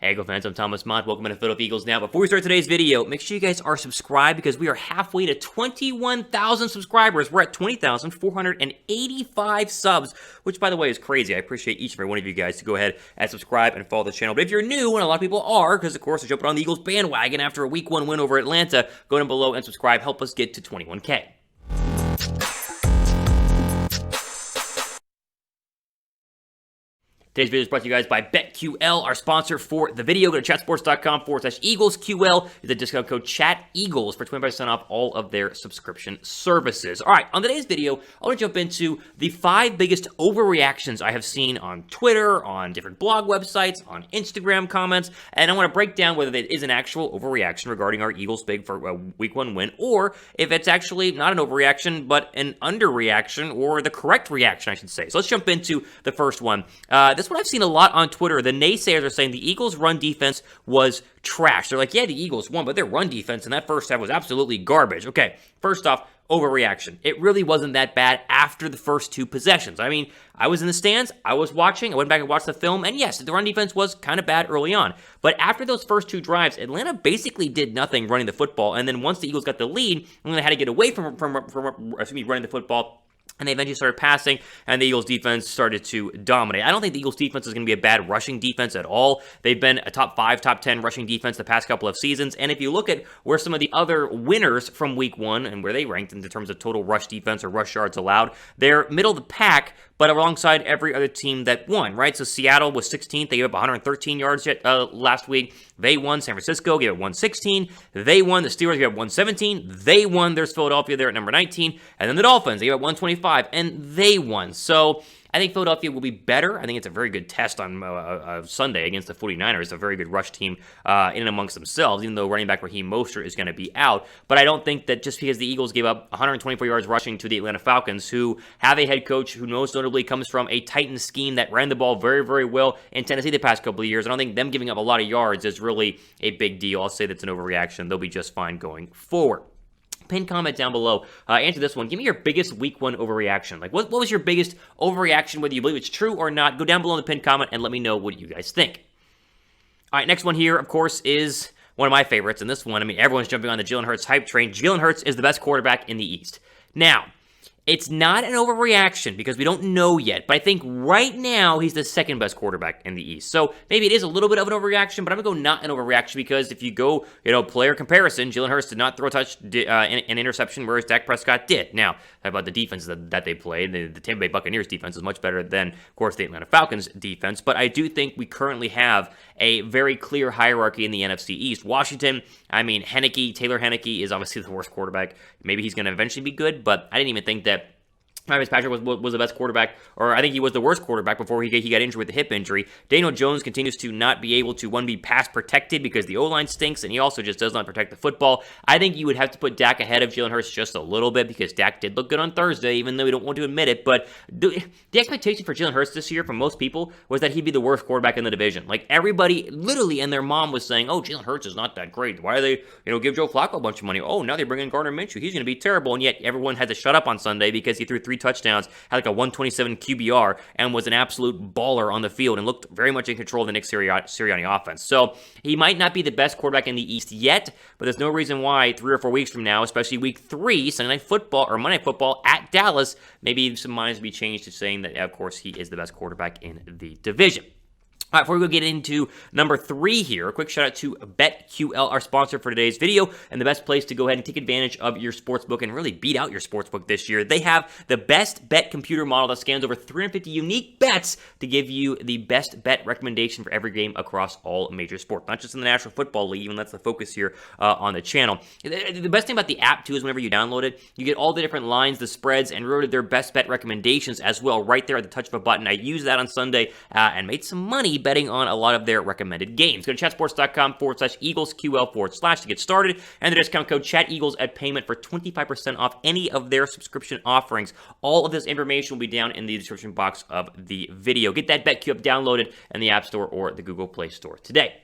Hey, Eagle fans, I'm Thomas Mott. Welcome to Philadelphia Eagles Now. Before we start today's video, make sure you guys are subscribed because we are halfway to 21,000 subscribers. We're at 20,485 subs, which, by the way, is crazy. I appreciate each and every one of you guys to go ahead and subscribe and follow the channel. But if you're new, and a lot of people are, because, of course, they're jumping on the Eagles bandwagon after a Week 1 win over Atlanta, go down below and subscribe. Help us get to 21K. Today's video is brought to you guys by BetQL, our sponsor for the video. Go to chatsports.com/EaglesQL. Use the discount code ChatEagles for 25% off all of their subscription services. All right, on today's video, I want to jump into the 5 biggest overreactions I have seen on Twitter, on different blog websites, on Instagram comments, and I want to break down whether it is an actual overreaction regarding our Eagles' big for Week 1 win, or if it's actually not an overreaction, but an underreaction, or the correct reaction, I should say. So let's jump into the first one. This one I've seen a lot on Twitter. The naysayers are saying the Eagles' run defense was trash. They're like, yeah, the Eagles won, but their run defense in that first half was absolutely garbage. Okay, first off, overreaction. It really wasn't that bad after the first 2 possessions. I mean, I was in the stands, I was watching, I went back and watched the film, and yes, the run defense was kind of bad early on. But after those first 2 drives, Atlanta basically did nothing running the football, and then once the Eagles got the lead, Atlanta had to get away from running the football, and they eventually started passing, and the Eagles' defense started to dominate. I don't think the Eagles' defense is going to be a bad rushing defense at all. They've been a top 5, top 10 rushing defense the past couple of seasons, and if you look at where some of the other winners from Week 1 and where they ranked in terms of total rush defense or rush yards allowed, they're middle of the pack, but alongside every other team that won, right? So Seattle was 16th. They gave up 113 yards last week. They won. San Francisco gave up 116. They won. The Steelers gave up 117. They won. There's Philadelphia there at number 19. And then the Dolphins, they gave up 125, and they won. So I think Philadelphia will be better. I think it's a very good test on Sunday against the 49ers, a very good rush team in and amongst themselves, even though running back Raheem Mostert is going to be out. But I don't think that just because the Eagles gave up 124 yards rushing to the Atlanta Falcons, who have a head coach who most notably comes from a Titan scheme that ran the ball very, very well in Tennessee the past couple of years, I don't think them giving up a lot of yards is really a big deal. I'll say that's an overreaction. They'll be just fine going forward. Pin comment down below. Answer this one. Give me your biggest Week 1 overreaction. Like, what was your biggest overreaction, whether you believe it's true or not? Go down below in the pin comment and let me know what you guys think. All right, next one here, of course, is one of my favorites. And this one, I mean, everyone's jumping on the Jalen Hurts hype train. Jalen Hurts is the best quarterback in the East. Now, it's not an overreaction because we don't know yet, but I think right now he's the second best quarterback in the East. So maybe it is a little bit of an overreaction, but I'm going to go not an overreaction because if you go, player comparison, Jalen Hurts did not throw a touch, an interception, whereas Dak Prescott did. Now, talk about the defense that they played. The Tampa Bay Buccaneers defense is much better than, of course, the Atlanta Falcons defense, but I do think we currently have a very clear hierarchy in the NFC East. Washington, I mean, Taylor Heineke is obviously the worst quarterback. Maybe he's going to eventually be good, but I didn't even think that Travis Patrick was the best quarterback, or I think he was the worst quarterback before he got injured with the hip injury. Daniel Jones continues to not be able to, be pass protected because the O-line stinks, and he also just does not protect the football. I think you would have to put Dak ahead of Jalen Hurts just a little bit because Dak did look good on Thursday, even though we don't want to admit it. But the expectation for Jalen Hurts this year from most people was that he'd be the worst quarterback in the division. Like, everybody, literally, and their mom was saying, oh, Jalen Hurts is not that great. Why do they, give Joe Flacco a bunch of money? Oh, now they bring in Gardner Minshew. He's going to be terrible. And yet everyone had to shut up on Sunday because he threw 3 touchdowns, had like a 127 QBR, and was an absolute baller on the field and looked very much in control of the Nick Sirianni offense. So he might not be the best quarterback in the East yet, but there's no reason why 3 or 4 weeks from now, especially Week 3, Sunday Night Football or Monday Night Football at Dallas, maybe some minds will be changed to saying that, of course, he is the best quarterback in the division. All right, before we go get into number 3 here, a quick shout out to BetQL, our sponsor for today's video, and the best place to go ahead and take advantage of your sportsbook and really beat out your sportsbook this year. They have the best bet computer model that scans over 350 unique bets to give you the best bet recommendation for every game across all major sports, not just in the National Football League, even that's the focus here on the channel. The best thing about the app, too, is whenever you download it, you get all the different lines, the spreads, and really their best bet recommendations as well right there at the touch of a button. I used that on Sunday and made some money betting on a lot of their recommended games. Go to chatsports.com/EaglesQL/ to get started, and the discount code ChatEagles at payment for 25% off any of their subscription offerings. All of this information will be down in the description box of the video. Get that BetQ app downloaded in the App Store or the Google Play Store today.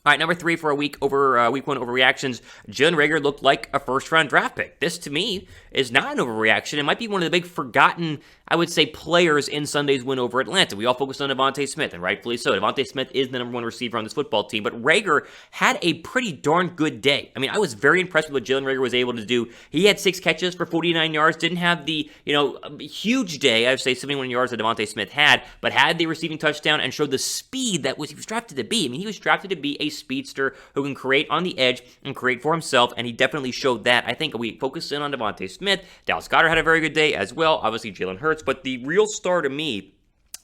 All right, number 3 for a week 1 overreactions. Jalen Reagor looked like a first-round draft pick. This, to me, is not an overreaction. It might be one of the big forgotten, I would say, players in Sunday's win over Atlanta. We all focused on Devontae Smith, and rightfully so. Devontae Smith is the number 1 receiver on this football team, but Reagor had a pretty darn good day. I mean, I was very impressed with what Jalen Reagor was able to do. He had 6 catches for 49 yards, didn't have the, huge day, I would say 71 yards that Devontae Smith had, but had the receiving touchdown and showed the speed that he was drafted to be. I mean, he was drafted to be a speedster who can create on the edge and create for himself, and he definitely showed that. I think we focused in on Devontae Smith. Dallas Goedert had a very good day as well. Obviously, Jalen Hurts, but the real star to me,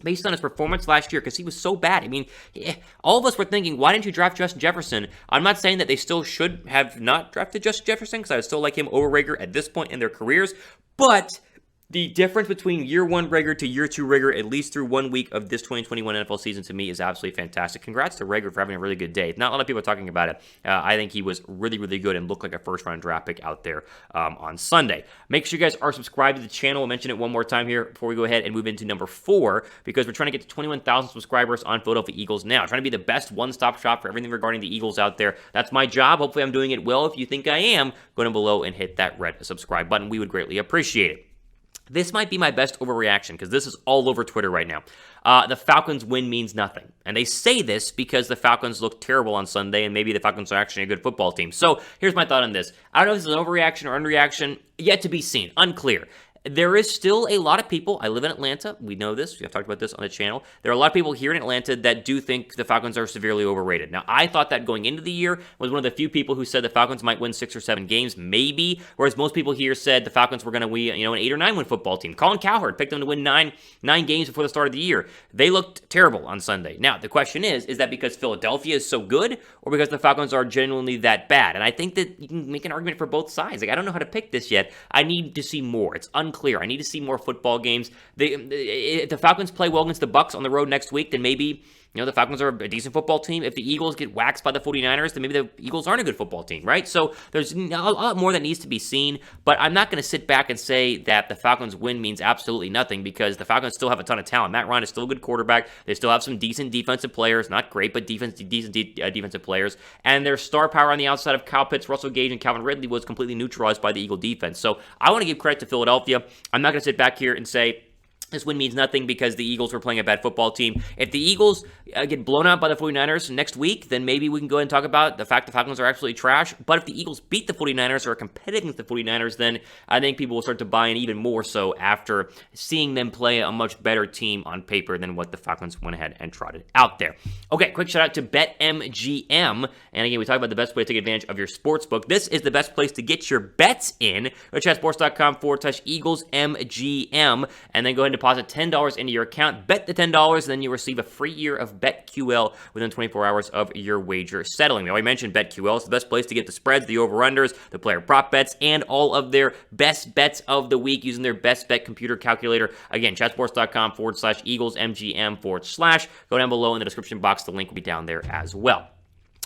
based on his performance last year, because he was so bad. I mean, all of us were thinking, why didn't you draft Justin Jefferson? I'm not saying that they still should have not drafted Justin Jefferson, because I would still like him over Reagor at this point in their careers, but the difference between year 1 Reagor to year 2 Reagor, at least through 1 week of this 2021 NFL season, to me is absolutely fantastic. Congrats to Reagor for having a really good day. Not a lot of people are talking about it. I think he was really, really good and looked like a first-round draft pick out there on Sunday. Make sure you guys are subscribed to the channel. I'll mention it one more time here before we go ahead and move into number 4, because we're trying to get to 21,000 subscribers on Philadelphia Eagles now. Trying to be the best one-stop shop for everything regarding the Eagles out there. That's my job. Hopefully I'm doing it well. If you think I am, go down below and hit that red subscribe button. We would greatly appreciate it. This might be my best overreaction, because this is all over Twitter right now. The Falcons win means nothing. And they say this because the Falcons looked terrible on Sunday, and maybe the Falcons are actually a good football team. So here's my thought on this. I don't know if this is an overreaction or underreaction. Yet to be seen. Unclear. There is still a lot of people, I live in Atlanta, we know this, we've talked about this on the channel, there are a lot of people here in Atlanta that do think the Falcons are severely overrated. Now, I thought that going into the year, was one of the few people who said the Falcons might win 6 or 7 games, maybe, whereas most people here said the Falcons were going to win, an 8 or 9 win football team. Colin Cowherd picked them to win 9 games before the start of the year. They looked terrible on Sunday. Now, the question is that because Philadelphia is so good, or because the Falcons are genuinely that bad? And I think that you can make an argument for both sides. Like, I don't know how to pick this yet. I need to see more. It's unclear. I need to see more football games. If the Falcons play well against the Bucs on the road next week, then maybe the Falcons are a decent football team. If the Eagles get waxed by the 49ers, then maybe the Eagles aren't a good football team, right? So there's a lot more that needs to be seen, but I'm not going to sit back and say that the Falcons win means absolutely nothing, because the Falcons still have a ton of talent. Matt Ryan is still a good quarterback. They still have some decent defensive players, not great, but decent defensive players, and their star power on the outside of Kyle Pitts, Russell Gage, and Calvin Ridley was completely neutralized by the Eagle defense. So I want to give credit to Philadelphia. I'm not going to sit back here and say this win means nothing because the Eagles were playing a bad football team. If the Eagles get blown out by the 49ers next week, then maybe we can go ahead and talk about the fact the Falcons are absolutely trash. But if the Eagles beat the 49ers or are competitive against the 49ers, then I think people will start to buy in even more so after seeing them play a much better team on paper than what the Falcons went ahead and trotted out there. Okay, quick shout out to BetMGM. And again, we talk about the best way to take advantage of your sports book. This is the best place to get your bets in. Go to chatsports.com/EaglesMGM, and then go ahead and deposit $10 into your account, bet the $10, and then you receive a free year of BetQL within 24 hours of your wager settling. Now, I mentioned BetQL. It's the best place to get the spreads, the over-unders, the player prop bets, and all of their best bets of the week using their best bet computer calculator. Again, chatsports.com/EaglesMGM/. Go down below in the description box. The link will be down there as well.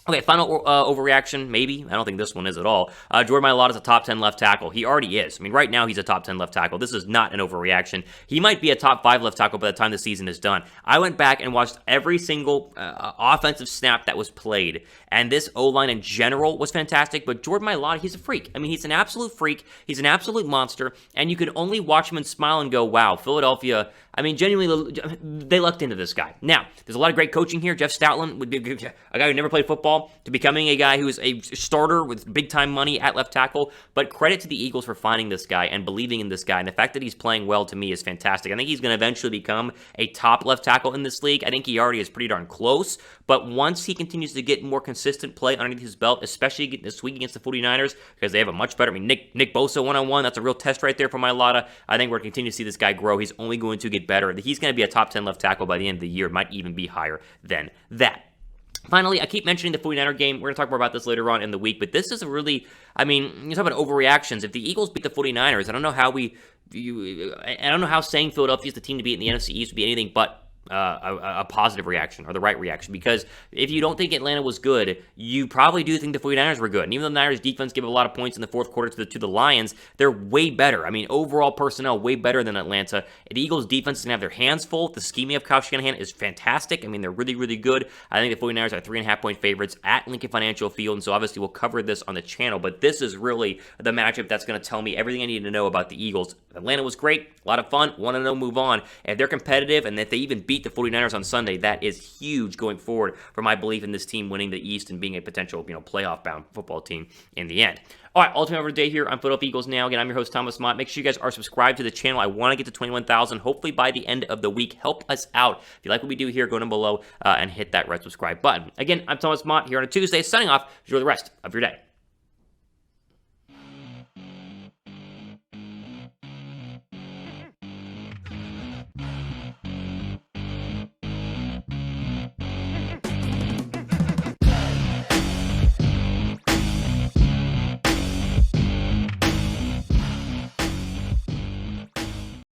Okay, final overreaction, maybe. I don't think this one is at all. Jordan Mailata is a top 10 left tackle. He already is. I mean, right now he's a top 10 left tackle. This is not an overreaction. He might be a top 5 left tackle by the time the season is done. I went back and watched every single offensive snap that was played, and this O-line in general was fantastic, but Jordan Mailata, he's a freak. I mean, he's an absolute freak. He's an absolute monster, and you could only watch him and smile and go, wow, Philadelphia, I mean, genuinely, they lucked into this guy. Now, there's a lot of great coaching here. Jeff Stoutland would be a guy who never played football to becoming a guy who is a starter with big-time money at left tackle. But credit to the Eagles for finding this guy and believing in this guy. And the fact that he's playing well, to me, is fantastic. I think he's going to eventually become a top left tackle in this league. I think he already is pretty darn close. But once he continues to get more consistent play underneath his belt, especially this week against the 49ers, because they have a much better, I mean, Nick Bosa one-on-one, that's a real test right there for Mailata. I think we're going to continue to see this guy grow. He's only going to get better. He's going to be a top 10 left tackle by the end of the year. Might even be higher than that. Finally, I keep mentioning the 49er game. We're going to talk more about this later on in the week, but this is a really, I mean, you talk about overreactions. If the Eagles beat the 49ers, I don't know how saying Philadelphia is the team to beat in the NFC East would be anything but a positive reaction or the right reaction, because if you don't think Atlanta was good, you probably do think the 49ers were good. And even though the Niners defense gave a lot of points in the fourth quarter to the Lions, they're way better. I mean, overall personnel, way better than Atlanta. The Eagles defense is going to have their hands full. The scheming of Kyle Shanahan is fantastic. I mean, they're really, really good. I think the 49ers are 3.5-point favorites at Lincoln Financial Field, and so obviously we'll cover this on the channel, but this is really the matchup that's going to tell me everything I need to know about the Eagles. Atlanta was great, a lot of fun, want to know, move on. And if they're competitive and if they even beat the 49ers on Sunday, that is huge going forward for my belief in this team winning the East and being a potential, playoff-bound football team in the end. All right, ultimate over the day here on Philadelphia Eagles Now. Again, I'm your host, Thomas Mott. Make sure you guys are subscribed to the channel. I want to get to 21,000, hopefully by the end of the week. Help us out. If you like what we do here, go down below and hit that red subscribe button. Again, I'm Thomas Mott here on a Tuesday, signing off. Enjoy the rest of your day.